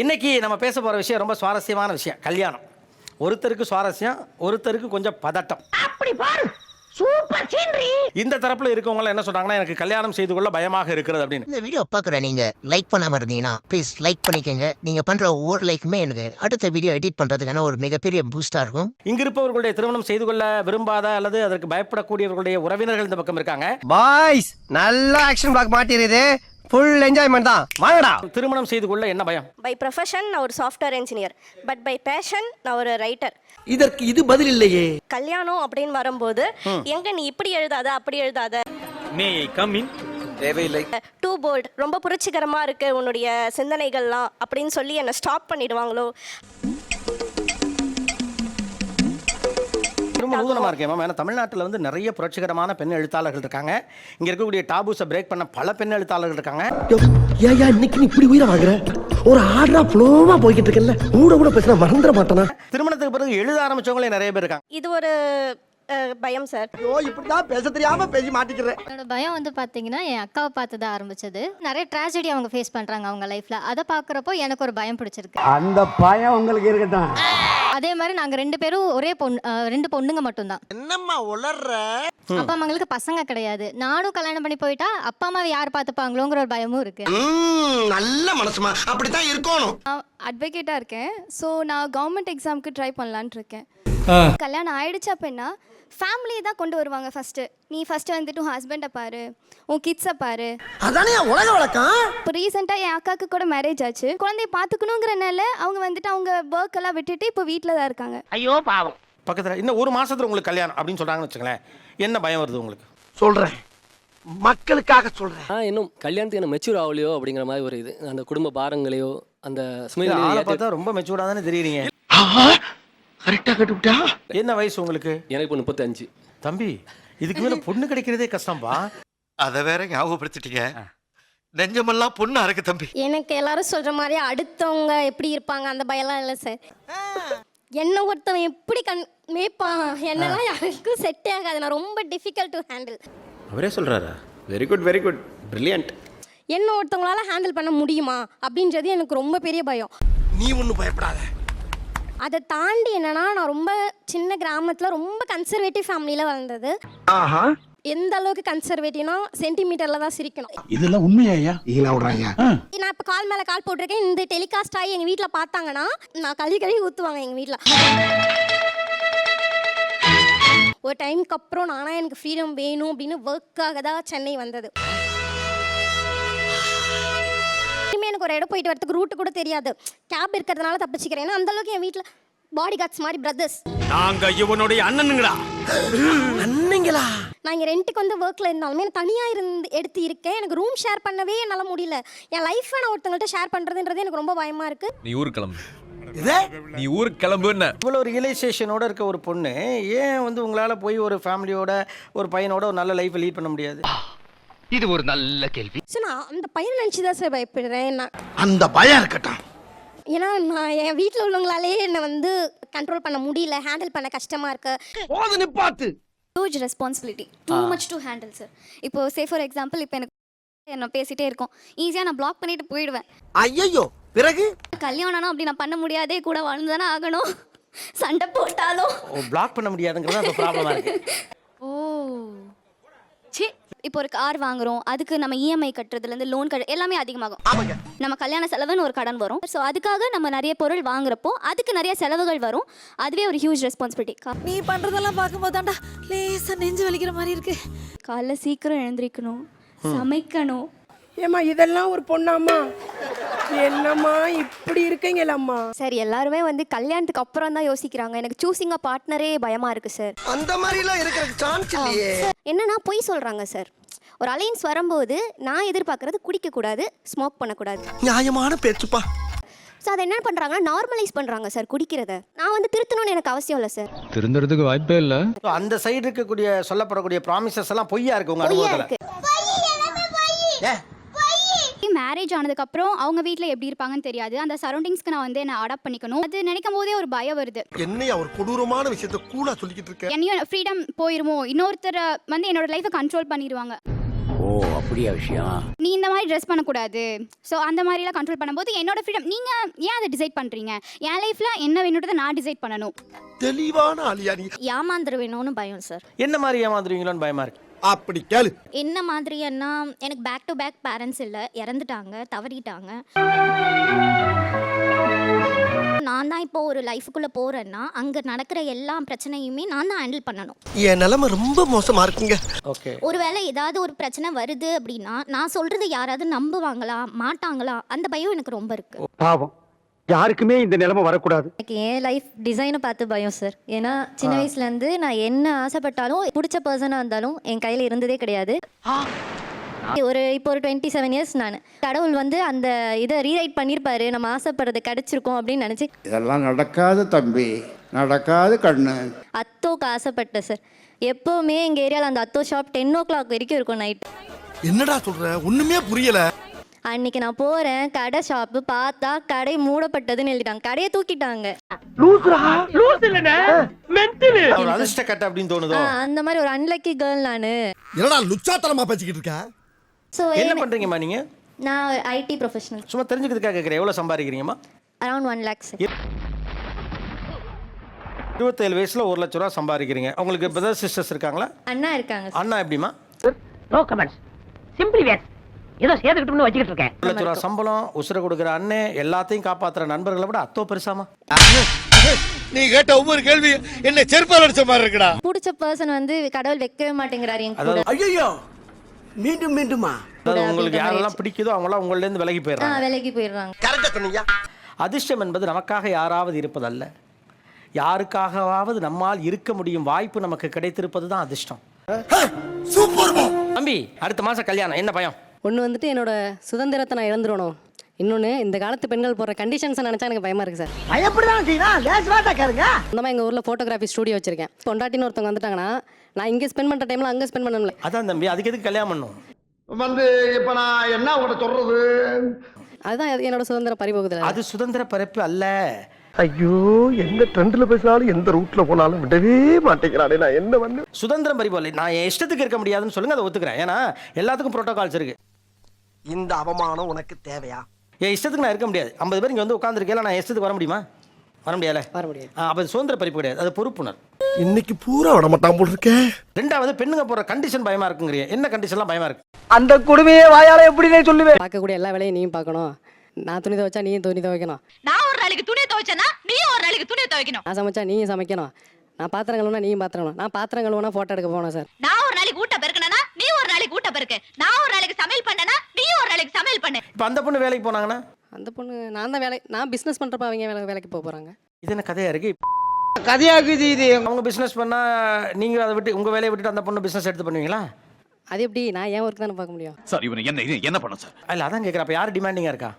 இன்னைக்கு நம்ம பேச போகிற விஷயம் ரொம்ப சுவாரஸ்யமான விஷயம். கல்யாணம். ஒருத்தருக்கு சுவாரஸ்யம், ஒருத்தருக்கு கொஞ்சம் பதட்டம். அப்படி பாரு, சூப்பர் சீனரி. இந்த தரப்புல இருக்கவங்க என்ன சொல்றாங்கன்னா, எனக்கு கல்யாணம் செய்து கொள்ள பயமாக இருக்கிறது அப்படின்னு. இந்த வீடியோ பார்க்குற நீங்க லைக் பண்ணாம இருந்தீங்கன்னா ப்ளீஸ் லைக் பண்ணிக்கங்க. நீங்க பண்ற ஒவ்வொரு லைக்குமே எனக்கு அடுத்த வீடியோ எடிட் பண்றதுக்கான ஒரு மிகப்பெரிய பூஸ்டா இருக்கும். இங்க இருப்பவர்களுடைய திருமணம் செய்து கொள்ள விரும்பாத அல்லது அதற்கு பயப்படக்கூடியவர்களுடைய உறவினர்கள் இந்த பக்கம் இருக்காங்க. பாய்ஸ் நல்ல ஆக்ஷன் பிளாக் மாட்டிருது. ஃபுல் என்ஜாய்மெண்ட் தான். வாங்கடா. திருமணம் செய்து கொள்ள என்ன பயம்? பை ப்ரொஃபஷன் நான் ஒரு software engineer, but by passion நான் ஒரு ரைட்டர். இதற்கு இது பதில் இல்லையே. கல்யாணம் அப்படின்னு வரும்போது எங்க நீ இப்படி எழுதாத அப்படி எழுதாத, மே கம் இன், தேவையில்லை. டூ போல்ட், ரொம்ப புரட்சிகரமா இருக்கு உன்னுடைய சிந்தனைகள்லாம் அப்படின்னு சொல்லி என்னை ஸ்டாப் பண்ணிடுவாங்களோ. ரொம்ப நூதனமா இருக்கேன் மேம். ஏன்னா தமிழ்நாட்டில் வந்து நிறைய புரட்சிகரமான பெண் எழுத்தாளர்கள் இருக்காங்க. இங்க இருக்கக்கூடிய டாபூஸை பிரேக் பண்ண பல பெண் எழுத்தாளர்கள் இருக்காங்க. ஏயா இன்னைக்கு நீ இப்படி உயிரை வாங்குற? ஒரு ஆர்டரா ஃப்ளோவா போய்கிட்டு இருக்கல, கூட பேசினா மறந்துட மாட்டானா? திருமணத்துக்கு பிறகு எழுத ஆரம்பிச்சவங்களே நிறைய பேர் இருக்காங்க. இது ஒரு பயம் சார். ஐயோ இப்படிதான் பேச தெரியாம பேசி மாட்டிக்கிறேன். என்னோட பயம் வந்து பார்த்தீங்கன்னா என் அக்காவை பார்த்து தான் ஆரம்பிச்சது. நிறைய ட்ராஜடி அவங்க ஃபேஸ் பண்ணுறாங்க அவங்க லைஃப்பில். அதை பார்க்குறப்போ எனக்கு ஒரு பயம் பிடிச்சிருக்கு. அந்த பயம் உங்களுக்கு இருக்கட்டும். அதே மாதிரி நாங்கள் 2 பேரும் ஒரே ரெண்டு பொண்ணுங்க மட்டும்தான். என்னம்மா உளர்ற? அப்பா அம்மாங்களுக்கு பசங்க கிடையாது. நானும் கல்யாணம் பண்ணி போயிட்டா அப்பா அம்மாவை யார் பார்த்துப்பாங்களோங்கிற ஒரு பயமும் இருக்கு. நல்ல மனசுமா, அப்படித்தான் இருக்கணும். அட்வொகேட்டாக இருக்கேன். ஸோ நான் கவர்மெண்ட் எக்ஸாமுக்கு ட்ரை பண்ணலான்ட்டு இருக்கேன். கல்யாணம் ஆயிடுச்சு அப்படின்னா ஃபேமிலியை தான் கொண்டு வருவாங்க ஃபர்ஸ்ட்டு. நீ ஃபர்ஸ்ட்டு வந்துட்டு உன் ஹஸ்பண்டை பாரு, உன் கிட்ஸை பாரு. அதானே உலக வழக்கம். இப்போ ரீசெண்டாக என் அக்காவுக்கு கூட மேரேஜ் ஆச்சு. குழந்தைய பார்த்துக்கணுங்கிறனால அவங்க வந்துட்டு அவங்க ஒர்க் எல்லாம் விட்டுட்டு இப்போ வீட்டில் தான் இருக்காங்க. ஐயோ பாவம். பக்கத்தில் இன்னும் ஒரு மாசத்துல உங்களுக்கு கல்யாணம் அப்படின்னு சொல்றாங்கன்னு வச்சுங்களேன், என்ன பயம் வருது உங்களுக்கு? சொல்றேன், மக்களுக்காக சொல்றேன். இன்னும் கல்யாணத்துக்கு என்ன மெச்சூர் ஆகலையோ அப்படிங்கிற மாதிரி ஒரு இது. அந்த குடும்ப பாரங்களையோ அந்த ஆளை பார்த்தா ரொம்ப மெச்சூர்டா தானே தெரியுறீங்க. கரெக்டா கட்டுவிட்டா. என்ன வயசு உங்களுக்கு? எனக்கு இப்போ 35. தம்பி, இதுக்கு மேல பொண்ணு கிடைக்கிறதே கஷ்டம்பா. அதை வேற ஞாபகப்படுத்திட்டீங்க. நெஞ்சமெல்லாம் பொண்ணா இருக்கு தம்பி. எனக்கு எல்லாரும் சொல்ற மாதிரி அடுத்தவங்க எப்படி இருப்பாங்க அந்த பயம்லாம் இல்லை சார். என்ன ஒருத்தவன் எப்படி மேய்ப்பான் என்னெல்லாம் யாருக்கும் செட்டே ஆகாது. நான் ரொம்ப டிஃபிகல்ட் டு ஹேண்டில். அவரே சொல்றாரா? Very good very good, brilliant. என்ன ஒருத்தவங்களால ஹேண்டில் பண்ண முடியுமா அப்படின்றது எனக்கு ரொம்ப பெரிய பயம். நீ ஒன்னும் பயப்படாத. அதை தாண்டி என்னன்னா, நான் ரொம்ப சின்ன கிராமத்தில் ரொம்ப கன்சர்வேட்டிவ் ஃபேமிலியில் வளர்ந்தது. எந்த அளவுக்கு கன்சர்வேட்டிவ்னா சென்டிமீட்டரில் தான் சிரிக்கணும். இதெல்லாம் உண்மையா? ஈலாம் விடுறாங்க. நான் இப்போ கால் மேலே கால் போட்டிருக்கேன். இந்த டெலிகாஸ்ட் ஆகி எங்கள் வீட்டில் பார்த்தாங்கன்னா நான் கழுவி ஊற்றுவாங்க எங்கள் வீட்டில். ஒரு டைமுக்கு அப்புறம் நானாக எனக்கு ஃப்ரீடம் வேணும் அப்படின்னு ஒர்க்காக தான் சென்னை வந்தது. எனக்கு ஒரு இடம் போயிட்டு வரதுக்கு ரூட்டு கூட தெரியாது. கேப் இருக்கிறதுனால தப்பிச்சுக்கிறேன். அந்த அளவுக்கு என் வீட்டில் பாடி கார்ட்ஸ் மாதிரி பிரதர்ஸ். நாங்க இவனுடைய அண்ணனுங்களா? அண்ணங்களா? நான் இங்கே ரெண்ட்டுக்கு வந்து ஒர்க்கில் இருந்தாலுமே நான் தனியாக எடுத்து இருக்கேன். எனக்கு ரூம் ஷேர் பண்ணவே என்னால் முடியல. என் லைஃப்பை நான் ஒருத்தங்கள்ட்ட ஷேர் பண்ணுறதுன்றது எனக்கு ரொம்ப பயமாக இருக்குது. நீ ஊருக்கு கிளம்பு. நீ ஊருக்கு கிளம்புன்னு இவ்வளோ ஒரு ரியலைசேஷனோட இருக்க ஒரு பொண்ணு ஏன் வந்து உங்களால் போய் ஒரு ஃபேமிலியோட ஒரு பையனோட ஒரு நல்ல லைஃப்பை லீட் பண்ண முடியாது? இது ஒரு நல்ல கேள்வி. ஸோ நான் அந்த பையனை நினச்சி தான் சார் பயப்படுறேன். அந்த பயம் இருக்கட்டும். ஏன்னா நான் என் வீட்டில் உள்ளவங்களாலே என்னை வந்து கண்ட்ரோல் பண்ண முடியல, ஹேண்டில் பண்ண கஷ்டமாக இருக்கு. போது நிப்பாட்டு. Huge responsibility, too much to handle sir. இப்போ சே ஃபார் எக்ஸாம்பிள், இப்போ எனக்கு என்ன பேசிட்டே இருக்கோம், ஈஸியாக நான் பிளாக் பண்ணிட்டு போயிடுவேன். ஐயோ பிறகு கல்யாணம் அப்படி நான் பண்ண முடியாதே, கூட வாழ்ந்து தானே ஆகணும். சண்டை போட்டாலும் பிளாக் பண்ண முடியாதுங்கிறது அந்த ப்ராப்ளமாக இருக்கு. ஓ சி, இப்போ ஒரு கார் வாங்குறோம், அதுக்கு நம்ம இஎம்ஐ கட்டுறதுலேருந்து லோன் எல்லாமே அதிகமாகும். நம்ம கல்யாண செலவுன்னு ஒரு கடன் வரும். ஸோ அதுக்காக நம்ம நிறைய பொருள் வாங்குறப்போ அதுக்கு நிறைய செலவுகள் வரும். அதுவே ஒரு ஹியூஜ் ரெஸ்பான்சிபிலிட்டி. நீ பண்றதெல்லாம் பார்க்கும்போது தான்டா லேசா நெஞ்சு வலிக்கிற மாதிரி இருக்கு. காலைல சீக்கிரம் எழுந்திரிக்கணும், சமைக்கணும். ஏமா இதெல்லாம் ஒரு பொண்ணாம்மா? என்னம்மா இப்படி இருக்கீங்களம்மா? சார் எல்லாருமே வந்து கல்யாணத்துக்கு அப்புறம் தான் யோசிக்கிறாங்க. எனக்கு சூசிங் அ பார்ட்னரே பயமாக இருக்குது சார். அந்த மாதிரிலாம் இருக்கிறதுக்கு சான்ஸ் இல்லையே. என்னன்னா பொய் சொல்கிறாங்க சார். ஒரு அலைன்ஸ் வரும்போது நான் எதிர்பார்க்கறது குடிக்கக்கூடாது, ஸ்மோக் பண்ணக்கூடாது. நியாயமான பேச்சுப்பா. ஸோ அதை என்ன பண்ணுறாங்கன்னா நார்மலைஸ் பண்ணுறாங்க சார் குடிக்கிறத. நான் வந்து திருத்தணும்னு எனக்கு அவசியம் இல்லை சார். திருந்துறதுக்கு வாய்ப்பே இல்லை. அந்த சைடு இருக்கக்கூடிய சொல்லப்படக்கூடிய ப்ராமிசஸ் எல்லாம் பொய்யா இருக்கு உங்க அனுபவத்தில்? மேரேஜ் ஆனதுக்கப்புறம் அவங்க வீட்டில் எப்படி இருப்பாங்கன்னு தெரியாது. அந்த சரௌண்டிங்ஸ்க்கு நான் வந்து என்ன அடாப்ட் பண்ணிக்கணும். அது நினைக்கும் போதே ஒரு பயம் வருது. என்னையா ஒரு கொடூரமான விஷயத்தை கூலா சொல்லிக்கிட்டு இருக்க? என்னையும் ஃப்ரீடம் போயிருமோ, இன்னொருத்தர் வந்து என்னோட லைஃபை கண்ட்ரோல் பண்ணிடுவாங்க. ஓ அப்படியா விஷயம்? நீ இந்த மாதிரி ட்ரெஸ் பண்ணக்கூடாது. ஸோ அந்த மாதிரிலாம் கண்ட்ரோல் பண்ணும்போது என்னோட ஃப்ரீடம். நீங்கள் ஏன் அதை டிசைட் பண்ணுறீங்க? என் லைஃப்பில் என்ன வேணுன்றதை நான் டிசைட் பண்ணணும். தெளிவான ஆளியா நீ. ஏமாந்துருவேணும்னு பயம் சார். என்ன மாதிரி ஏமாந்துருவீங்களோன்னு பயமா இருக்கு. அப்படி கேளு. என்ன மாதிரின்னா எனக்கு பேக் டு பேக் பேரண்ட்ஸ் இல்லை, இறந்துட்டாங்க, தவறிட்டாங்க. நான் தான் இப்போ ஒரு லைஃபுக்குள்ளே போகிறேன்னா அங்கே நடக்கிற எல்லா பிரச்சனையுமே நான் தான் ஹேண்டில் பண்ணணும். என் நிலைமை ரொம்ப மோசமா இருக்குங்க. ஓகே. ஒருவேளை ஏதாவது ஒரு பிரச்சனை வருது அப்படின்னா நான் சொல்கிறது யாராவது நம்புவாங்களா மாட்டாங்களா அந்த பயம் எனக்கு ரொம்ப இருக்குது. பாவம், யாருக்குமே இந்த நிலைமை வரக்கூடாது. எனக்கு என் லைஃப் டிசைனை பார்த்து பயம் சார். ஏன்னா சின்ன வயசுலேருந்து நான் என்ன ஆசைப்பட்டாலும் பிடிச்ச பர்சனாக இருந்தாலும் என் கையில் இருந்ததே கிடையாது. இப்போ ஒரு 27 இயர்ஸ் நான் கடவுள் வந்து அந்த இதை ரீரைட் பண்ணியிருப்பாரு, நம்ம ஆசைப்படுறது கிடைச்சிருக்கோம் அப்படின்னு நினச்சி இதெல்லாம் நடக்காது தம்பி, நடக்காது கண்ணு. அத்தோக்கு ஆசைப்பட்டேன் சார். எப்போவுமே எங்கள் ஏரியாவில் அந்த அத்தோ ஷாப் 10 o'clock வரைக்கும் இருக்கும் நைட். என்னடா சொல்ற? ஒண்ணுமே புரியல. அன்னைக்கு நான் போகிறேன், கடை ஷாப்பு பார்த்தா கடை மூடப்பட்டதுன்னு எழுதிட்டாங்க, கடையை தூக்கிட்டாங்க. ஒரு அதிர்ஷ்ட கட்ட அப்படின்னு தோணுதோ? அந்த மாதிரி ஒரு அன்லக்கி கேர்ள் நான். என்னடா லுச்சாத்தனமா பேசிக்கிட்டு இருக்க? ஸோ என்ன பண்றீங்கம்மா நீங்க? நான் ஐடி ப்ரொஃபஷனல். சும்மா தெரிஞ்சுக்கிறதுக்காக கேட்குறேன். எவ்வளோ சம்பாதிக்கிறீங்கம்மா? Around 1 lakh sir. 27 வயசுல 1 லட்ச ரூபா சம்பாதிக்கிறீங்க. உங்களுக்கு பிரதர் சிஸ்டர்ஸ் இருக்காங்களா? அண்ணா இருக்காங்க சார். அண்ணா எப்படிமா? No comments, simply waste. ஏதோ சேர்த்துக்கிட்டோம்னு வச்சுக்கிட்டு இருக்கேன். 1 லட்ச ரூபா சம்பளம், உசுர கொடுக்குற அண்ணன், எல்லாத்தையும் காப்பாத்துற நண்பர்களை விட அத்தோ பெருசாமா? நீ கேட்ட ஒவ்வொரு கேள்வி என்ன செருப்பால் அடிச்ச மாதிரி இருக்குடா. பிடிச்ச பர்சன் வந்து கடவுள் வைக்கவே மாட்டேங்கிறாரு என் கூட. ஐயோ மீண்டும் மீண்டுமா? அதாவது உங்களுக்கு யாரெல்லாம் பிடிக்குதோ அவங்களாம் உங்கள்லேருந்து விலகி போயிடுறாங்க. விலகி போயிடுறாங்க. கரெக்டா சொன்னீங்க. அதிர்ஷ்டம் என்பது நமக்காக யாராவது இருப்பதல்ல, யாருக்காகவாவது நம்மால் இருக்க முடியும் வாய்ப்பு நமக்கு கிடைத்திருப்பது தான் அதிர்ஷ்டம். சூப்பர் தம்பி, அடுத்த மாசம் கல்யாணம், என்ன பயம்? ஒன்று வந்துட்டு என்னோட சுதந்திரத்தை நான் இழந்துடணும். இன்னொன்று இந்த காலத்து பெண்கள் போடுற கண்டிஷன்ஸை நினச்சா எனக்கு பயமாக இருக்குது சார். பயப்படலாம் செய்யலாம், லேசுவாட்டா கேளுங்க. அந்த மாதிரி எங்கள் ஊரில் ஃபோட்டோகிராஃபி ஸ்டூடியோ வச்சிருக்கேன். பொண்டாட்டின்னு ஒருத்தவங்க வந்துட்டாங்கன்னா நான் இங்கே ஸ்பெண்ட் பண்ணுற டைமில் அங்கே ஸ்பெண்ட் பண்ணல. அதான் தம்பி, அதுக்கு எதுக்கு கல்யாணம் பண்ணும்? வந்து இப்ப நான் என்ன உங்கள்கிட்ட சொல்றது? அதுதான் என்னோட சுதந்திர பறிபோகுதல். அது சுதந்திர பரப்பு அல்ல. ஐயோ எந்த ட்ரெண்ட்ல பேசினாலும் எந்த ரூட்ல போனாலும் விடவே மாட்டேங்கிறானே. நான் என்ன பண்ணு? சுதந்திரம் பறிப்பு அல்ல. நான் என் இஷ்டத்துக்கு இருக்க முடியாதுன்னு சொல்லுங்க, அதை ஒத்துக்கிறேன். ஏன்னா எல்லாத்துக்கும் புரோட்டோகால்ஸ் இருக்கு. இந்த அவமானம் உனக்கு தேவையா? என் இஷ்டத்துக்கு நான் இருக்க முடியாது. 50 பேர் இங்கே வந்து உட்காந்துருக்கேன், நான் இஷ்டத்துக்கு வர முடியுமா? வர முடியாது. அப்போ சுதந்திர பறிப்பு கிடையாது, அது பொறுப்புணர். இன்னைக்கு பூரா விட மாட்டான் போல் இருக்கேன். ரெண்டாவது, பெண்ணுங்க போற கண்டிஷன் பயமா இருக்குங்கிறீங்க. என்ன கண்டிஷன்லாம் பயமா இருக்கு? அந்த கொடுமையை வாயால எப்படினே சொல்லுவேன். பார்க்கக்கூடிய எல்லா வேலையும் நீயும் பார்க்கணும். நான் துணி துவைச்சா நீயும் துணி துவைக்கணும். நான் ஒரு நாளைக்கு துணியை துவைச்சேன்னா நீயும் ஒரு நாளைக்கு துணியை துவைக்கணும். நான் சமைச்சா நீயும் சமைக்கணும். நான் பாத்திரம் கழுவுனா நீயும் பாத்திரம் கழுவணும். நான் பாத்திரம் கழுவுனா ஃபோட்டோ எடுக்க போகணும் சார். நான் ஒரு நாளைக்கு ஊட்ட பெருக்கணும்னா நீ ஒரு நாளைக்கு ஊட்ட பெருக்கு. நான் ஒரு நாளைக்கு சமையல் பண்ணனா நீ ஒரு நாளைக்கு சமையல் பண்ணு. இப்போ அந்த பொண்ணு வேலைக்கு போனாங்கன்னா? அந்த பொண்ணு நான் தான் நான் பிஸ்னஸ் பண்ணுறப்ப அவங்க வேலைக்கு போக போகிறாங்க. இது என்ன கதையா இருக்கு? கதையாக்குது இது. அவங்க பிசினஸ் பண்ணா நீங்க அதை விட்டு உங்க வேலையை விட்டுட்டு அந்த பொண்ணு பிசினஸ் எடுத்து பண்ணுவீங்களா? அது எப்படி? நான் ஏன் ஒர்க் தானே பார்க்க முடியும் சார். இவன் என்ன பண்ண சார்? இல்ல, அதான் கேட்குறேன். அப்போ யார் டிமாண்டிங்கா இருக்கா?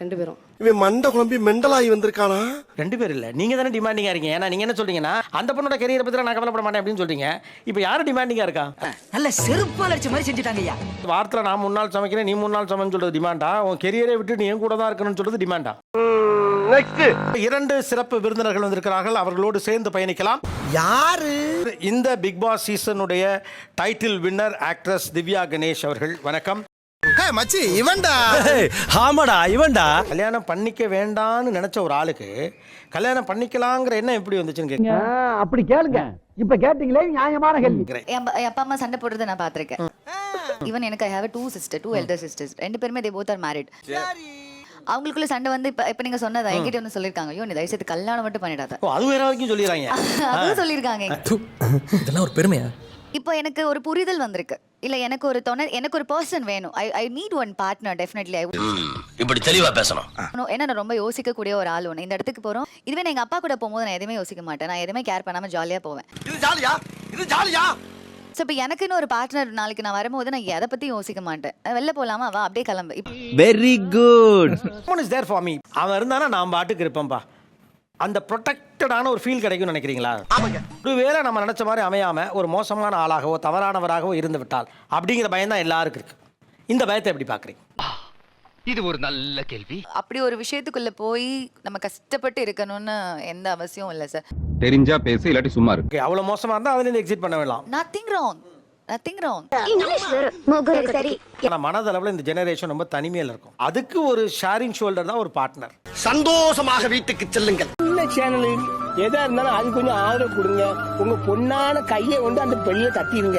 2 பேரும். இவன் மண்டை குழம்பி மெண்டலாகி வந்திருக்கானா? 2 பேர் இல்லை, நீங்க தானே டிமாண்டிங்கா இருக்கீங்க. ஏன்னா நீங்க என்ன சொல்றீங்கன்னா அந்த பொண்ணோட கெரியரை பத்தி நான் கவலைப்பட மாட்டேன் அப்படின்னு சொல்றீங்க. இப்போ யார் டிமாண்டிங்கா இருக்கா? நல்ல செருப்பால் அடிச்ச மாதிரி செஞ்சுட்டாங்க ஐயா. வாரத்தில் நான் 3 நாள் சமைக்கிறேன், நீ 3 நாள் சமைன்னு சொல்றது டிமாண்டா? உன் கெரியரை விட்டு நீ என் கூட தான் இருக்கணும்னு சொல்றது டிமாண்டா? நெக்ஸ்ட் 2 சிறப்பு விருந்தினர்கள் வந்திருக்கிறார்கள், அவர்களோடு சேர்ந்து பயணிக்கலாம். யாரு? இந்த பிக் பாஸ் சீசனுடைய title winner actress Divya Ganesh அவர்கள். வணக்கம். மச்சி இவன்டா. ஆமாடா இவன்டா. கல்யாணம் பண்ணிக்க வேண்டாம்னு நினைச்ச ஒரு ஆளுக்கு கல்யாணம் பண்ணிக்கலாங்கிற எண்ணம் எப்படி வந்துச்சுன்னு கேட்குறேன். அப்படி கேளுங்க. இப்ப கேட்டீங்களே நியாயமான கேள்வி. என் அப்பா அம்மா சண்டை போடுறதை நான் பார்த்திருக்கேன். ஈவன் எனக்கு ஐ ஹேவ் 2 elder sisters. 2 பேருமே they both are married. அவங்களுக்குள்ள சண்டை வந்து இப்ப நீங்க சொன்னதா என்கிட்ட வந்து சொல்லிருக்காங்க, ஐயோ நீ தயவு செய்து கல்யாணம் மட்டும் பண்ணிடாத. அது வேற வரைக்கும் சொல்லிடுறாங்க. அதுவும் சொல்லியிருக்காங்க. இதெல்லாம் ஒரு பெருமையா? இப்போ எனக்கு ஒரு புரிதல் வந்திருக்கு. இல்ல எனக்கு ஒரு எனக்கு ஒரு பர்சன் வேணும். I need one partner definitely. இப்படி தெளிவா பேசணும். ஏன்னா நான் ரொம்ப யோசிக்கக்கூடிய ஒரு ஆள் ஒன்று. இந்த இடத்துக்கு போறோம், இதுவே நான் எங்க அப்பா கூட போகும்போது நான் எதுவுமே யோசிக்க மாட்டேன். நான் எதுவுமே கேர் பண்ணாம ஜாலியா போவேன். இது ஜாலியா? இது ஜாலியா? ஸோ இப்போ எனக்குன்னு ஒரு பார்ட்னர் நாளைக்கு நான் வரும்போது நான் எதை பத்தி யோசிக்க மாட்டேன். வெளில போலாமா, வா அப்படியே கிளம்பு. Very good. Someone is there for me. அவன் இருந்தானா நான் பாட்டுக்கு இருப்பேன்பா. அந்த ப்ரொடெக்டடான ஒரு ஃபீல் கிடைக்கும்னு நினைக்கிறீங்களா? ஒருவேளை நம்ம நினைச்ச மாதிரி அமையாம ஒரு மோசமான ஆளாகவோ தவறானவராகவோ இருந்து விட்டால் அப்படிங்கிற பயம் தான் எல்லாருக்கும் இருக்கு. இந்த பயத்தை எப்படி பாக்குறீங்க? இது ஒரு நல்ல கேள்வி. அப்படி ஒரு விஷயத்துக்குள்ள போய் நம்ம கஷ்டப்பட்டு இருக்கணும்னு எந்த அவசியம் இல்லை சார். தெரிஞ்சா பேசு, இல்லாட்டி சும்மா இரு. அவ்வளவு மோசமா இருந்தா அதுல இருந்து எக்ஸிட் பண்ண வேண்டாம். Nothing wrong. Nothing wrong. ஆனா மனதளவுல இந்த ஜெனரேஷன் ரொம்ப தனிமையில இருக்கும். அதுக்கு ஒரு ஷேரிங் ஷோல்டர் தான் ஒரு பார்ட்னர். சந்தோஷமாக வீட்டுக்கு செல்லுங்கள். சேனல் எதா இருந்தாலும் அது கொஞ்சம் ஆதரவு கொடுங்க. உங்க பொண்ணான கையை கொண்டு அந்த பெண்ணில தட்டிடுங்க.